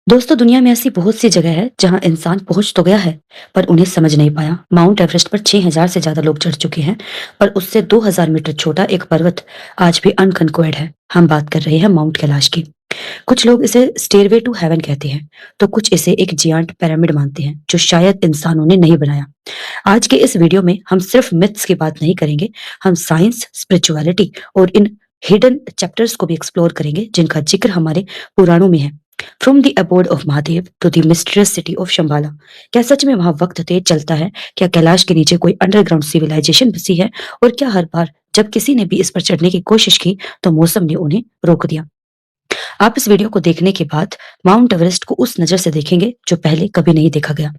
दोस्तों दुनिया में ऐसी बहुत सी जगह है जहां इंसान पहुंच तो गया है पर उन्हें समझ नहीं पाया। माउंट एवरेस्ट पर 6000 से ज्यादा लोग चढ़ चुके हैं पर उससे 2000 मीटर छोटा एक पर्वत आज भी अनकंक्वर्ड है। हम बात कर रहे हैं माउंट कैलाश की। कुछ लोग इसे स्टेयरवे टू हेवन कहते हैं तो कुछ इसे एक जियांट पिरामिड मानते हैं जो शायद इंसानों ने नहीं बनाया। आज के इस वीडियो में हम सिर्फ मिथ्स की बात नहीं करेंगे, हम साइंस, स्पिरिचुअलिटी और इन हिडन चैप्टर्स को भी एक्सप्लोर करेंगे जिनका जिक्र हमारे पुराणों में है। From the abode of Mahadev to the mysterious city of Shambhala. क्या सच में वहां वक्त तेज चलता है? क्या कैलाश के नीचे कोई अंडरग्राउंड सिविलाइजेशन बसी है? और क्या हर बार जब किसी ने भी इस पर चढ़ने की कोशिश की तो मौसम ने उन्हें रोक दिया? आप इस वीडियो को देखने के बाद माउंट एवरेस्ट को उस नजर से देखेंगे जो पहले कभी नहीं देखा गया।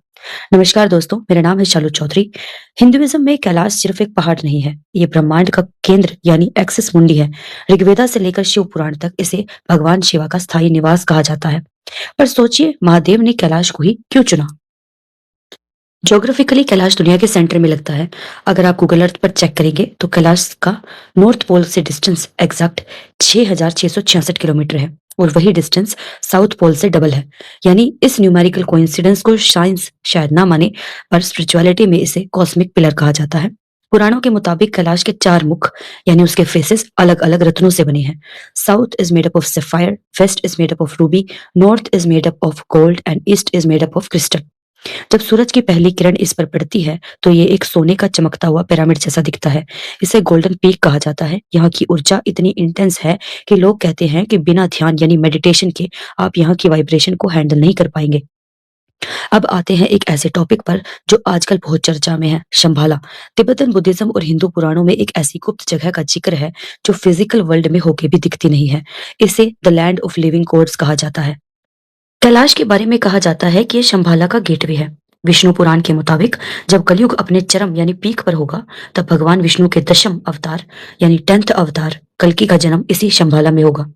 नमस्कार दोस्तों, मेरा नाम है शालू चौधरी। हिंदुइज्म में कैलाश सिर्फ एक पहाड़ नहीं है, ये ब्रह्मांड का केंद्र यानी एक्सिस मुंडी है। ऋग्वेदा से लेकर शिव पुराण तक इसे भगवान शिवा का स्थायी निवास कहा जाता है। पर सोचिए, महादेव ने कैलाश को ही क्यों चुना? ज्योग्राफिकली कैलाश दुनिया के सेंटर में लगता है। अगर आप गूगल अर्थ पर चेक करेंगे तो कैलाश का नॉर्थ पोल से डिस्टेंस एग्जैक्ट 6666 किलोमीटर है और वही डिस्टेंस साउथ पोल से डबल है। यानी इस न्यूमेरिकल कोइंसिडेंस को साइंस शायद ना माने पर स्पिरिचुअलिटी में इसे कॉस्मिक पिलर कहा जाता है। पुराणों के मुताबिक कैलाश के चार मुख यानी उसके फेसेस अलग अलग रत्नों से बने हैं। South is made up of sapphire, west is made up of ruby, north is made up of gold and east is made up of crystal. जब सूरज की पहली किरण इस पर पड़ती है तो ये एक सोने का चमकता हुआ पिरामिड जैसा दिखता है। इसे गोल्डन पीक कहा जाता है। यहाँ की ऊर्जा इतनी इंटेंस है कि लोग कहते हैं कि बिना ध्यान यानी मेडिटेशन के आप यहाँ की वाइब्रेशन को हैंडल नहीं कर पाएंगे। अब आते हैं एक ऐसे टॉपिक पर जो आजकल बहुत चर्चा में है, शंभाला। तिब्बतन बुद्धिज्म और हिंदू पुराणों में एक ऐसी गुप्त जगह का जिक्र है जो फिजिकल वर्ल्ड में होके भी दिखती नहीं है। इसे the land of living gods कहा जाता है। कैलाश के बारे में कहा जाता है कि ये शंभाला का गेटवे है। विष्णु पुराण के मुताबिक जब कलयुग अपने चरम यानी पीक पर होगा तब भगवान विष्णु के दशम अवतार यानी 10th अवतार कल्कि का जन्म इसी शंभाला में होगा।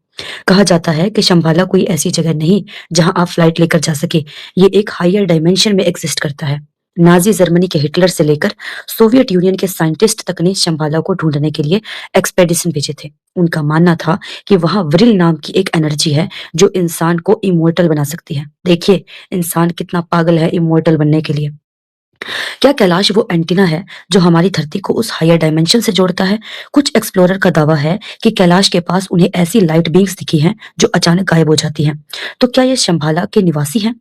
कहा जाता है कि शंभाला कोई ऐसी जगह नहीं जहां आप फ्लाइट लेकर जा सके, ये एक हायर डायमेंशन में एग्जिस्ट करता है। नाजी जर्मनी के हिटलर से लेकर सोवियत यूनियन के साइंटिस्ट तक ने शंभाला को ढूंढने के लिए एक्सपेडिशन भेजे थे। उनका मानना था कि वहां व्रिल नाम की एक एनर्जी है जो इंसान को इमोर्टल बना सकती है। देखिए, इंसान कितना पागल है इमोर्टल बनने के लिए। क्या कैलाश वो एंटीना है जो हमारी धरती को उस हायर डायमेंशन से जोड़ता है? कुछ एक्सप्लोरर का दावा है कि कैलाश के पास उन्हें ऐसी लाइट बीम्स दिखी हैं जो अचानक गायब हो जाती हैं। तो क्या ये शंभाला के निवासी हैं?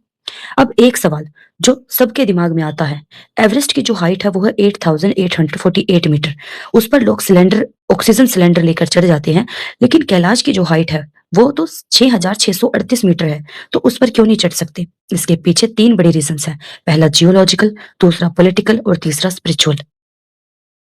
अब एक सवाल जो सबके दिमाग में आता है, एवरेस्ट की जो हाइट है वो है 8848 मीटर। उस पर लोग सिलेंडर ऑक्सीजन सिलेंडर लेकर चढ़ जाते हैं, लेकिन कैलाश की जो हाइट है वो तो 6638 मीटर है। तो उस पर क्यों नहीं चढ़ सकते? इसके पीछे तीन बड़े रीजंस हैं। पहला जियोलॉजिकल, दूसरा पॉलिटिकल और तीसरा स्पिरिचुअल।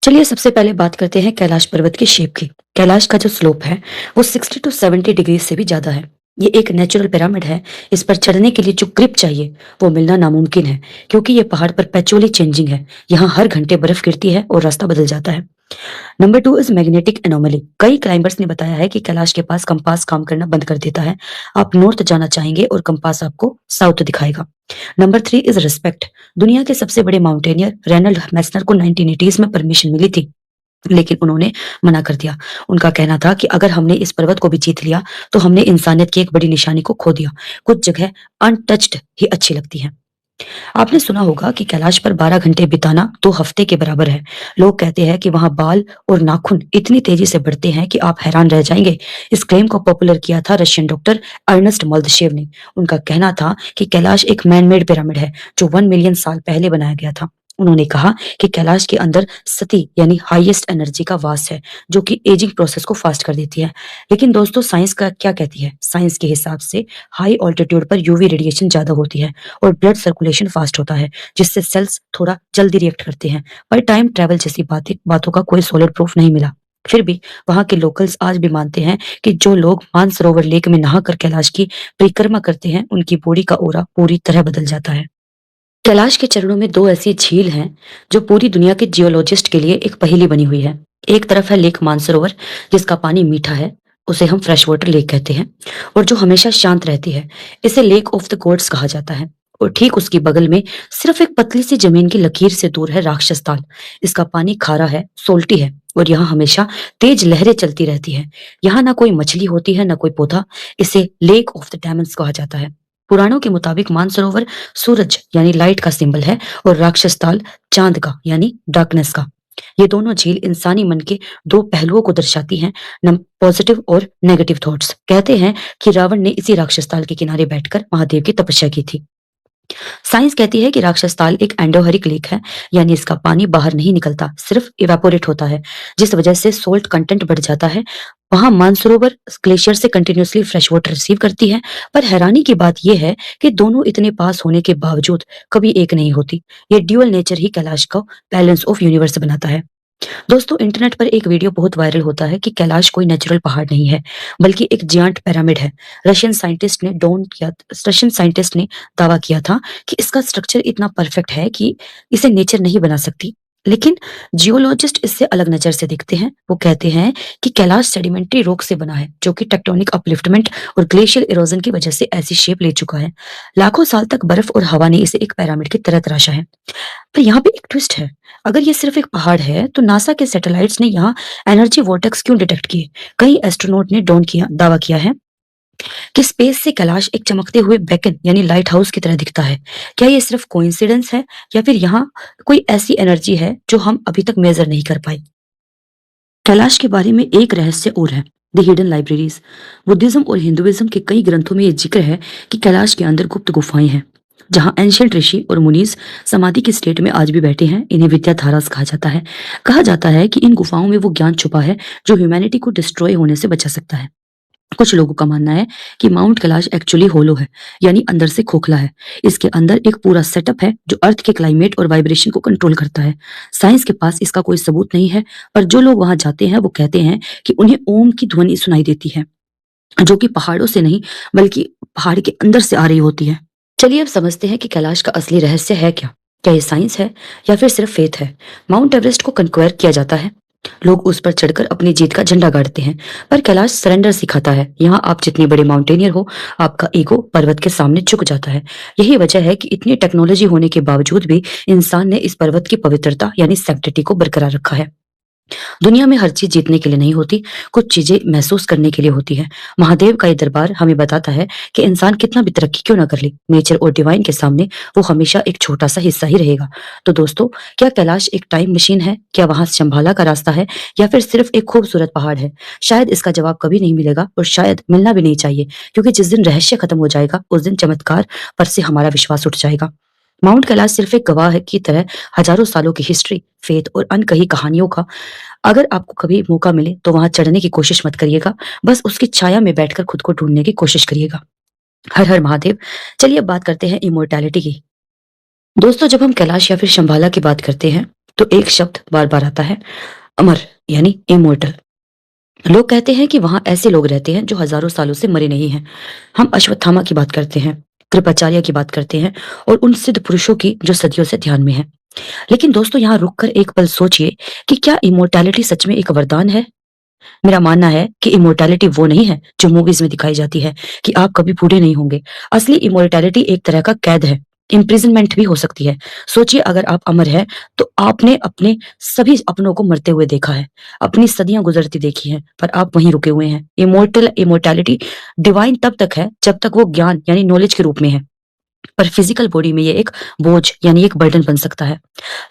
चलिए सबसे पहले बात करते हैं कैलाश पर्वत की शेप की। कैलाश का जो स्लोप है वो 60 टू 70 डिग्री से भी ज्यादा है। ये एक नेचुरल पिरामिड है। इस पर चढ़ने के लिए जो ग्रिप चाहिए वो मिलना नामुमकिन है क्योंकि ये पहाड़ पर पेचुअली चेंजिंग है। यहाँ हर घंटे बर्फ गिरती है और रास्ता बदल जाता है। Number two is magnetic anomaly. कई क्लाइंबर्स ने बताया है कि कैलाश के पास कंपास काम करना बंद कर देता है। आप नॉर्थ जाना चाहेंगे और कंपास आपको साउथ दिखाएगा। Number three is respect. दुनिया के सबसे बड़े माउंटेनियर रेनल्ड मैसनर को 1980s में परमिशन मिली थी, लेकिन उन्होंने मना कर दिया। उनका कहना था कि अगर हमने इस पर्वत को भी जीत लिया तो हमने इंसानियत की एक बड़ी निशानी को खो दिया। कुछ जगह अनटच्ड ही अच्छी लगती है। आपने सुना होगा कि कैलाश पर 12 घंटे बिताना 2 हफ्ते के बराबर है। लोग कहते हैं कि वहां बाल और नाखून इतनी तेजी से बढ़ते हैं कि आप हैरान रह जाएंगे। इस क्लेम को पॉपुलर किया था रशियन डॉक्टर अर्नेस्ट मल्दशेव ने। उनका कहना था कि कैलाश एक मैन मेड पिरामिड है जो 1 मिलियन साल पहले बनाया गया था। उन्होंने कहा कि कैलाश के अंदर सती यानी हाईएस्ट एनर्जी का वास है जो कि एजिंग प्रोसेस को फास्ट कर देती है। लेकिन दोस्तों, साइंस का क्या कहती है? साइंस के हिसाब से हाई ऑल्टीट्यूड पर यूवी रेडिएशन ज्यादा होती है और ब्लड सर्कुलेशन फास्ट होता है जिससे सेल्स थोड़ा जल्दी रिएक्ट करते हैं। पर टाइम ट्रेवल जैसी बातों का कोई सॉलिड प्रूफ नहीं मिला। फिर भी वहां के लोकल्स आज भी मानते हैं कि जो लोग मानसरोवर लेक में नहाकर कैलाश की परिक्रमा करते हैं उनकी बॉडी का ऑरा पूरी तरह बदल जाता है। कैलाश के चरणों में दो ऐसी झील हैं जो पूरी दुनिया के जियोलॉजिस्ट के लिए एक पहेली बनी हुई है। एक तरफ है लेक मानसरोवर जिसका पानी मीठा है, उसे हम फ्रेश वाटर लेक कहते हैं और जो हमेशा शांत रहती है। इसे लेक ऑफ द गॉड्स कहा जाता है। और ठीक उसके बगल में सिर्फ एक पतली सी जमीन की लकीर से दूर है राक्षस ताल। इसका पानी खारा है, सोल्टी है और यहाँ हमेशा तेज लहरें चलती रहती है। यहाँ ना कोई मछली होती है ना कोई पौधा। इसे लेक ऑफ द डेमन्स कहा जाता है। पुराणों के मुताबिक मानसरोवर सूरज यानी लाइट का सिंबल है और राक्षस ताल चांद का यानी डार्कनेस का। ये दोनों झील इंसानी मन के दो पहलुओं को दर्शाती हैं, न पॉजिटिव और नेगेटिव थॉट्स। कहते हैं कि रावण ने इसी राक्षस ताल के किनारे बैठकर महादेव की तपस्या की थी। साइंस कहती है कि राक्षस ताल एक एंडोहरिक लेक है, यानी इसका पानी बाहर नहीं निकलता, सिर्फ इवेपोरेट होता है, जिस वजह से सोल्ट कंटेंट बढ़ जाता है। वहां मानसरोवर ग्लेशियर से कंटिन्यूअसली फ्रेश वाटर रिसीव करती है। पर हैरानी की बात यह है कि दोनों इतने पास होने के बावजूद कभी एक नहीं होती। ये ड्यूअल नेचर ही कैलाश को बैलेंस ऑफ यूनिवर्स बनाता है। दोस्तों, इंटरनेट पर एक वीडियो बहुत वायरल होता है कि कैलाश कोई नेचुरल पहाड़ नहीं है, बल्कि एक जियांट पिरामिड है। रशियन साइंटिस्ट ने दावा किया था कि इसका स्ट्रक्चर इतना परफेक्ट है कि इसे नेचर नहीं बना सकती। लेकिन जियोलॉजिस्ट इससे अलग नजर से देखते हैं। वो कहते हैं कि कैलाश सेडिमेंट्री रॉक से बना है, जो कि टेक्टोनिक अपलिफ्टमेंट और ग्लेशियल इरोजन की वजह से ऐसी शेप ले चुका है। लाखों साल तक बर्फ और हवा ने इसे एक पिरामिड की तरह तराशा है। पर यहाँ पे एक ट्विस्ट है। अगर ये सिर्फ एक पहाड़ है, तो नासा के सैटेलाइट्स ने यहाँ एनर्जी वोर्टेक्स क्यों डिटेक्ट किए? कई एस्ट्रोनॉट ने दावा किया है कि स्पेस से कैलाश एक चमकते हुए बेकन यानी लाइट हाउस की तरह दिखता है। क्या ये सिर्फ कोइंसिडेंस है, या फिर यहाँ कोई ऐसी एनर्जी है जो हम अभी तक मेजर नहीं कर पाए? कैलाश के बारे में एक रहस्य और है, द हिडन लाइब्रेरीज। बुद्धिज्म और हिंदुइज्म के कई ग्रंथों में यह जिक्र है कि कैलाश के अंदर गुप्त गुफाएं हैं, जहां एंशियंट ऋषि और मुनीस समाधि की स्टेट में आज भी बैठे हैं। इन्हें विद्याधारास कहा जाता है। कहा जाता है कि इन गुफाओं में वो ज्ञान छुपा है जो ह्यूमैनिटी को डिस्ट्रॉय होने से बचा सकता है। कुछ लोगों का मानना है कि माउंट कैलाश एक्चुअली होलो है, यानी अंदर से खोखला है। इसके अंदर एक पूरा सेटअप है जो अर्थ के क्लाइमेट और वाइब्रेशन को कंट्रोल करता है। साइंस के पास इसका कोई सबूत नहीं है, पर जो लोग वहां जाते हैं वो कहते हैं कि उन्हें ओम की ध्वनि सुनाई देती है, जो कि पहाड़ों से नहीं बल्कि पहाड़ के अंदर से आ रही होती है। चलिए अब समझते हैं कि कैलाश का असली रहस्य है क्या। क्या ये साइंस है या फिर सिर्फ फेथ है? माउंट एवरेस्ट को कंक्वायर किया जाता है, लोग उस पर चढ़कर अपनी जीत का झंडा गाड़ते हैं, पर कैलाश सरेंडर सिखाता है। यहाँ आप जितने बड़े माउंटेनियर हो, आपका ईगो पर्वत के सामने झुक जाता है। यही वजह है कि इतनी टेक्नोलॉजी होने के बावजूद भी इंसान ने इस पर्वत की पवित्रता यानी सैंक्टिटी को बरकरार रखा है। दुनिया में हर चीज जीतने के लिए नहीं होती, कुछ चीजें महसूस करने के लिए होती है। महादेव का ये दरबार हमें बताता है कि इंसान कितना भी तरक्की क्यों ना कर ले, नेचर और डिवाइन के सामने वो हमेशा एक छोटा सा हिस्सा ही रहेगा। तो दोस्तों, क्या कैलाश एक टाइम मशीन है? क्या वहां शंभाला का रास्ता है, या फिर सिर्फ एक खूबसूरत पहाड़ है? शायद इसका जवाब कभी नहीं मिलेगा, और शायद मिलना भी नहीं चाहिए, क्योंकि जिस दिन रहस्य खत्म हो जाएगा उस दिन चमत्कार पर से हमारा विश्वास उठ जाएगा। माउंट कैलाश सिर्फ एक गवाह है की तरह हजारों सालों की हिस्ट्री, फेथ और अनकही कहानियों का। अगर आपको कभी मौका मिले तो वहां चढ़ने की कोशिश मत करिएगा, बस उसकी छाया में बैठकर खुद को ढूंढने की कोशिश करिएगा। हर हर महादेव। चलिए अब बात करते हैं इमोर्टैलिटी की। दोस्तों, जब हम कैलाश या फिर शंभाला की बात करते हैं तो एक शब्द बार बार आता है, अमर यानी इमोर्टल। लोग कहते हैं कि वहां ऐसे लोग रहते हैं जो हजारों सालों से मरे नहीं हैं। हम अश्वत्थामा की बात करते हैं, कृपाचार्य की बात करते हैं, और उन सिद्ध पुरुषों की जो सदियों से ध्यान में है। लेकिन दोस्तों, यहाँ रुककर एक पल सोचिए कि क्या इमोर्टैलिटी सच में एक वरदान है? मेरा मानना है कि इमोर्टैलिटी वो नहीं है जो मूवीज में दिखाई जाती है कि आप कभी बूढ़े नहीं होंगे। असली इमोर्टैलिटी एक तरह का कैद है, इम्प्रिजनमेंट भी हो सकती है। सोचिए, अगर आप अमर हैं तो आपने अपने सभी अपनों को मरते हुए देखा है, अपनी सदियां गुजरती देखी हैं, पर आप वहीं रुके हुए हैं। इमोर्टैलिटी डिवाइन तब तक है जब तक वो ज्ञान यानी नॉलेज के रूप में है, पर फिजिकल बॉडी में ये एक बोझ यानी एक बर्डन बन सकता है।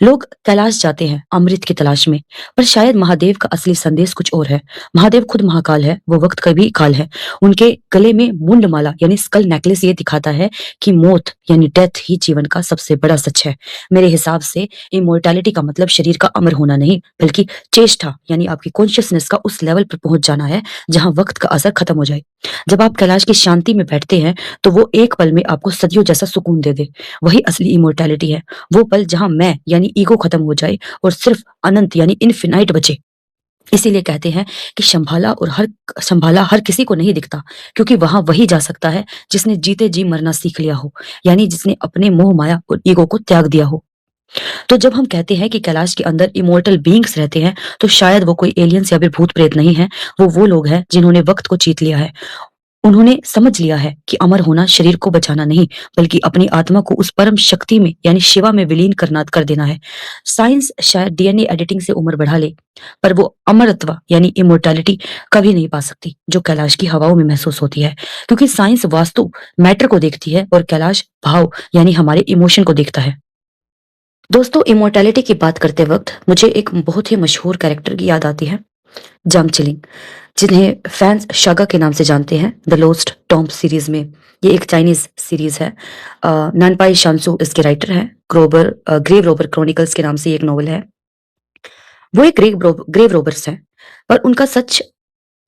लोग कैलाश जाते हैं अमृत की तलाश में, पर शायद महादेव का असली संदेश कुछ और है। महादेव खुद महाकाल है, वो वक्त का भी काल है। उनके गले में मुंडमाला यानी स्कल नेकलेस ये दिखाता है कि मौत यानी डेथ ही जीवन का सबसे बड़ा सच है। मेरे हिसाब से इमोर्टैलिटी का मतलब शरीर का अमर होना नहीं, बल्कि चेष्टा यानी आपकी कॉन्शियसनेस का उस लेवल पर पहुंच जाना है जहां वक्त का असर खत्म हो जाए। जब आप कैलाश की शांति में बैठते हैं तो वो एक पल में आपको सदियों जैसा सुकून दे दे। वही असली इमोर्टैलिटी है, वो पल जहां मैं यानी ईगो खत्म हो जाए और सिर्फ अनंत यानी इनफिनाइट बचे। इसीलिए कहते हैं कि संभाला हर किसी को नहीं दिखता, क्योंकि वहां वही जा सकता है जिसने जीते जी मरना सीख लिया हो, यानी जिसने अपने मोह माया और ईगो को त्याग दिया हो। तो जब हम कहते हैं कि कैलाश के अंदर इमोर्टल बीइंग्स रहते हैं, तो शायद वो कोई एलियंस या फिर भूत प्रेत नहीं है। वो लोग हैं जिन्होंने वक्त को जीत लिया है, उन्होंने समझ लिया है कि अमर होना शरीर को बचाना नहीं, बल्कि अपनी आत्मा को उस परम शक्ति में यानी शिवा में विलीन करना कर देना है। साइंस शायद डीएनए एडिटिंग से उम्र बढ़ा ले, पर वो अमरत्व यानी इमोर्टैलिटी कभी नहीं पा सकती, जो कैलाश की हवाओं में महसूस होती है। क्योंकि साइंस वास्तु मैटर को देखती है और कैलाश भाव यानी हमारे इमोशन को देखता है। दोस्तों, इमोर्टैलिटी की बात करते वक्त मुझे एक बहुत ही मशहूर कैरेक्टर की याद आती है, जांग चिलिंग, जिन्हें फैंस शागा के नाम से जानते हैं द लोस्ट टॉम्ब सीरीज में। ये एक चाइनीज सीरीज है। नानपाई शांसू इसके राइटर हैं। ग्रेव रोबर क्रॉनिकल्स के नाम से ये एक नॉवल है। वो एक ग्रेव रोबर्स हैं, पर उनका सच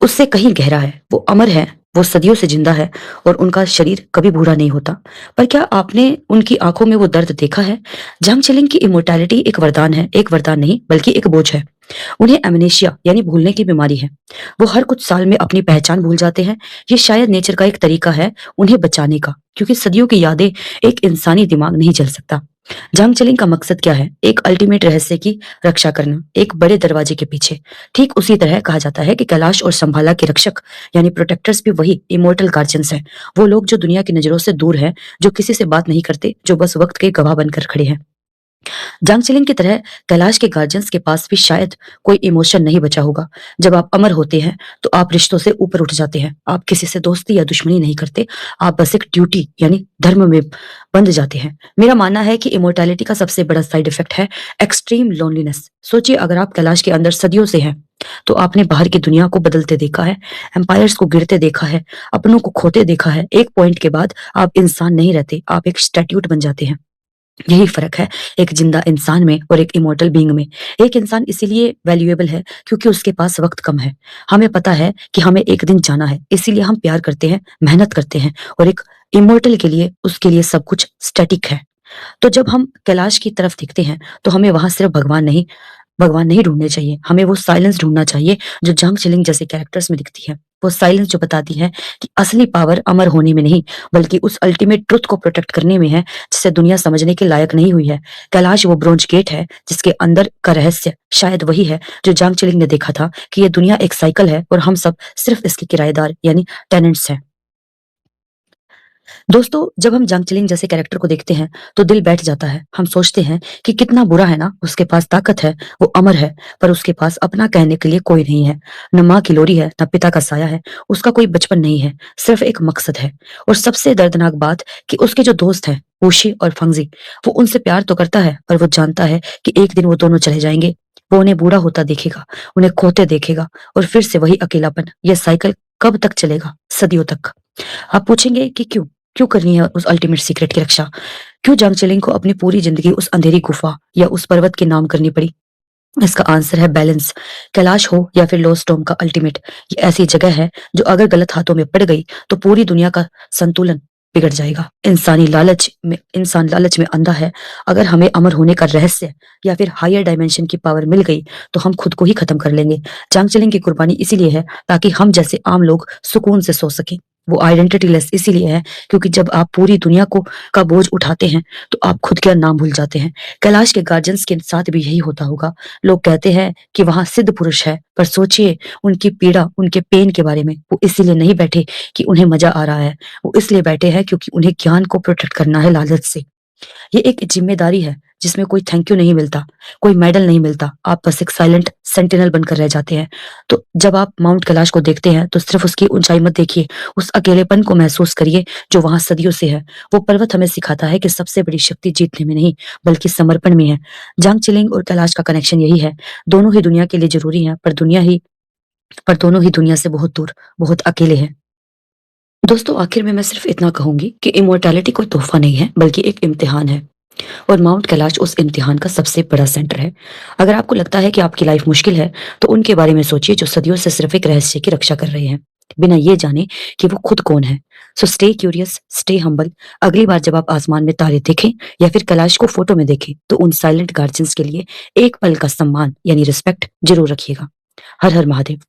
उससे कहीं गहरा है। वो अमर है, वो सदियों से जिंदा है और उनका शरीर कभी बूढ़ा नहीं होता। पर क्या आपने उनकी आंखों में वो दर्द देखा है? जांग चिलिंग की इमोर्टैलिटी एक वरदान है, एक वरदान नहीं बल्कि एक बोझ है। उन्हें एमनेशिया यानी भूलने की बीमारी है। वो हर कुछ साल में अपनी पहचान भूल जाते हैं। ये शायद नेचर का एक तरीका है उन्हें बचाने का, क्योंकि सदियों की यादें एक इंसानी दिमाग नहीं झेल सकता। जांग चिलिंग का मकसद क्या है? एक अल्टीमेट रहस्य की रक्षा करना, एक बड़े दरवाजे के पीछे। ठीक उसी तरह कहा जाता है कि कैलाश और संभाला के रक्षक यानी प्रोटेक्टर्स भी वही इमोर्टल गार्जियंस हैं। वो लोग जो दुनिया की नजरों से दूर हैं, जो किसी से बात नहीं करते, जो बस वक्त के गवाह बनकर खड़े हैं। जांग चिलिंग की तरह कैलाश के गार्जियंस के पास भी शायद कोई इमोशन नहीं बचा होगा। जब आप अमर होते हैं तो आप रिश्तों से ऊपर उठ जाते हैं। आप किसी से दोस्ती या दुश्मनी नहीं करते, आप बस एक ड्यूटी यानी धर्म में बंध जाते हैं। मेरा मानना है कि इमोर्टैलिटी का सबसे बड़ा साइड इफेक्ट है एक्सट्रीम लोनलीनेस। सोचिए, अगर आप कैलाश के अंदर सदियों से हैं तो आपने बाहर की दुनिया को बदलते देखा है, एम्पायर्स को गिरते देखा है, अपनों को खोते देखा है। एक पॉइंट के बाद आप इंसान नहीं रहते, आप एक स्टैट्यूट बन जाते हैं। यही फर्क है एक जिंदा इंसान में और एक इमोर्टल बीइंग में। एक इंसान इसीलिए वैल्यूएबल है क्योंकि उसके पास वक्त कम है। हमें पता है कि हमें एक दिन जाना है, इसीलिए हम प्यार करते हैं, मेहनत करते हैं। और एक इमोर्टल के लिए उसके लिए सब कुछ स्टैटिक है। तो जब हम कैलाश की तरफ देखते हैं तो हमें वहां सिर्फ भगवान नहीं ढूंढने चाहिए, हमें वो साइलेंस ढूंढना चाहिए जो जांग चिलिंग जैसे कैरेक्टर्स में दिखती है। वो साइलेंस जो बताती है कि असली पावर अमर होने में नहीं, बल्कि उस अल्टीमेट ट्रुथ को प्रोटेक्ट करने में है जिसे दुनिया समझने के लायक नहीं हुई है। कैलाश वो ब्रोंज गेट है जिसके अंदर का रहस्य शायद वही है जो जांग चिलिंग ने देखा था, कि ये दुनिया एक साइकिल है और हम सब सिर्फ इसके किराएदार यानी टेनेंट्स हैं। दोस्तों, जब हम जांग चिलिंग जैसे कैरेक्टर को देखते हैं तो दिल बैठ जाता है। हम सोचते हैं कि कितना बुरा है ना, उसके पास ताकत है, वो अमर है, पर उसके पास अपना कहने के लिए कोई नहीं है। न माँ की लोरी है, न पिता का साया है, उसका कोई बचपन नहीं है, सिर्फ एक मकसद है। और सबसे दर्दनाक बात कि उसके जो दोस्त हैं ऊशी और फंगजी, वो उनसे प्यार तो करता है, पर वो जानता है कि एक दिन वो दोनों चले जाएंगे। वो उन्हें बूढ़ा होता देखेगा, उन्हें खोते देखेगा, और फिर से वही अकेलापन। यह साइकिल कब तक चलेगा? सदियों तक। आप पूछेंगे कि क्यों? क्यों करनी है उस अल्टीमेट सीक्रेट की रक्षा? क्यों जांग चिलिंग को अपनी पूरी जिंदगी उस अंधेरी गुफा या उस पर्वत के नाम करनी पड़ी? इसका आंसर है बैलेंस। कैलाश हो या फिर लोस्टोम का अल्टीमेट, ये ऐसी जगह है जो अगर गलत हाथों में पड़ गई तो पूरी दुनिया का संतुलन बिगड़ जाएगा। इंसान लालच में अंधा है। अगर हमें अमर होने का रहस्य या फिर हायर डायमेंशन की पावर मिल गई तो हम खुद को ही खत्म कर लेंगे। जांग चिलिंग की कुर्बानी इसीलिए है ताकि हम जैसे आम लोग सुकून से सो सकें। वो आइडेंटिटी लेस इसीलिए है क्योंकि जब आप पूरी दुनिया को का बोझ उठाते हैं तो आप खुद का नाम भूल जाते हैं। कैलाश के गार्जियंस के साथ भी यही होता होगा। लोग कहते हैं कि वहां सिद्ध पुरुष है, पर सोचिए उनकी पीड़ा, उनके पेन के बारे में। वो इसीलिए नहीं बैठे कि उन्हें मजा आ रहा है, वो इसलिए बैठे हैं क्योंकि उन्हें ज्ञान को प्रोटेक्ट करना है लालच से। ये एक जिम्मेदारी है जिसमें कोई थैंक यू नहीं मिलता, कोई मेडल नहीं मिलता, आप बस एक साइलेंट सेंटिनल बनकर रह जाते हैं। तो जब आप माउंट कैलाश को देखते हैं तो सिर्फ उसकी ऊंचाई मत देखिए, उस अकेलेपन को महसूस करिए जो वहां सदियों से है। वो पर्वत हमें सिखाता है कि सबसे बड़ी शक्ति जीतने में नहीं बल्कि समर्पण में है। जांग चिलिंग और कैलाश का कनेक्शन यही है। दोनों ही दुनिया के लिए जरूरी है, पर दोनों ही दुनिया से बहुत दूर, बहुत अकेले हैं। दोस्तों, आखिर में मैं सिर्फ इतना कहूंगी कि इमोर्टैलिटी कोई तोहफा नहीं है बल्कि एक इम्तिहान है, और माउंट कैलाश उस इम्तिहान का सबसे बड़ा सेंटर है। अगर आपको लगता है कि आपकी लाइफ मुश्किल है तो उनके बारे में सोचिए जो सदियों से सिर्फ एक रहस्य की रक्षा कर रहे हैं, बिना ये जाने कि वो खुद कौन है। So stay curious, stay humble. अगली बार जब आप आसमान में तारे देखें या फिर कैलाश को फोटो में देखें तो उन साइलेंट गार्जियंस के लिए एक पल का सम्मान यानी रिस्पेक्ट जरूर रखिएगा। हर हर महादेव।